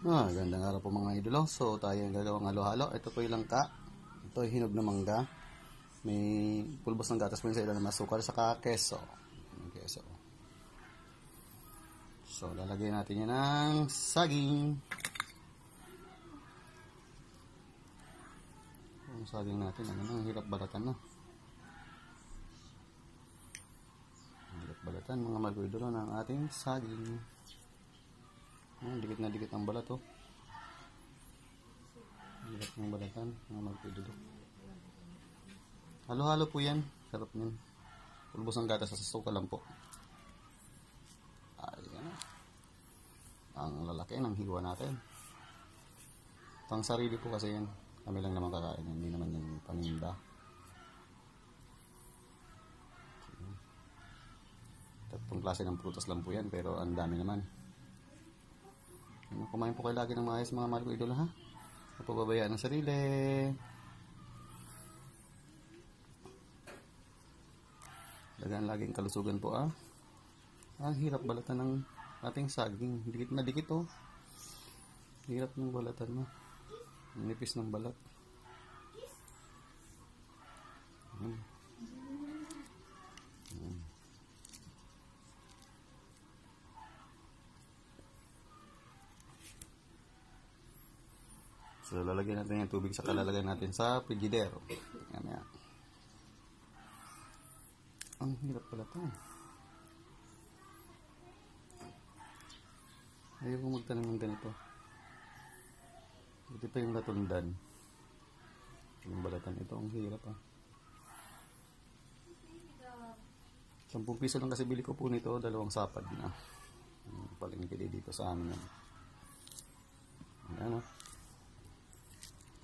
Gandang araw po mga idolo. So tayo ang gagawang halo-halo. Ito po yung langka. Ito yung hinog na mangga. May pulbos ng gatas po yung sa ilan na masukal, saka keso. Keso. So lalagay natin yan ng saging. Ang saging natin, ang hirap balatan na. Ang hirap balatan mga mag-idolo ng ating saging. Dikit na dikit ang balat, oh. Dikit ng balatan mga mag-idolo. Halo-halo po yan. Sarap yan. Pulbos ng gatas sa suka lang po. Ayan. Ang lalaki ng hiwa natin. Pang sarili po kasi yan. Kami lang naman kakain. Hindi naman yung paninda. Tatlong klase ng prutas lang po yan. Pero ang dami naman. Kumain po kayo lagi ng maayos mga mahal ko idolo, ha? Napababayaan ng sarili. Dagan laging kalusugan po, ah. Ang hirap balatan ng ating saging. Dikit na dikit, oh. Hirap ng balatan mo. Nipis ng balat. So lalagyan natin yung tubig sa kalalagay natin sa frigidero. Yan yan. Ang hirap pala ito. Ayaw ko magtanong ng ganito. Buti pa yung latundan. Yung balatan ito, ang hirap, ah. 10 piso lang kasi bili ko po nito, 2 sapad na. Palengke dito sa amin. Ayan, ah.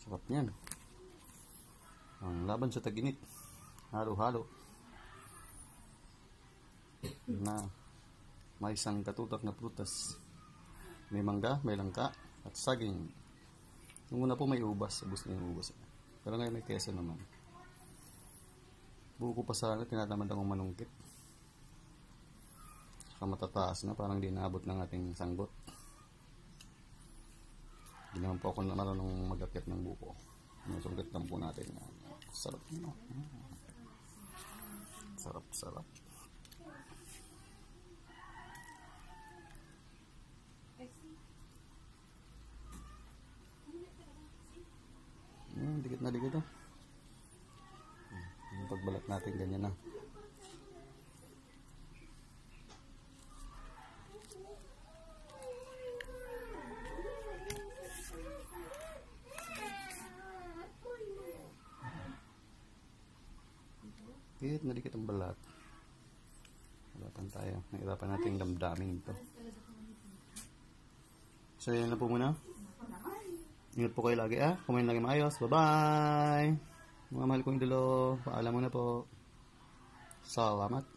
Sarap niyan. Ang laban sa tag-init. Halo-halo. Na may isang katutak na prutas. May mangga, may langka, at saging. Nung una po may ubas. Ubus na yung ubas. Pero ngayon may keso naman. Buko pa sana, tinatamad akong manungkit. Saka matataas na, parang di naabot ng ating sanggot. Hindi naman po ako marunong mag-akyat ng buko. Masungkit lang po natin. Sarap na. Sarap, sarap. Dikit na dikit, oh. Yung pagbalat natin ganyan na. Dikit na dikit ang balat. Balatan tayo. Nahirapan natin damdamin ito. So yan na po muna. Ingat po kayo lagi, ah. Kumain lagi maayos. Bye-bye! Mga mahal kong idolo. Paalam muna po. Salamat.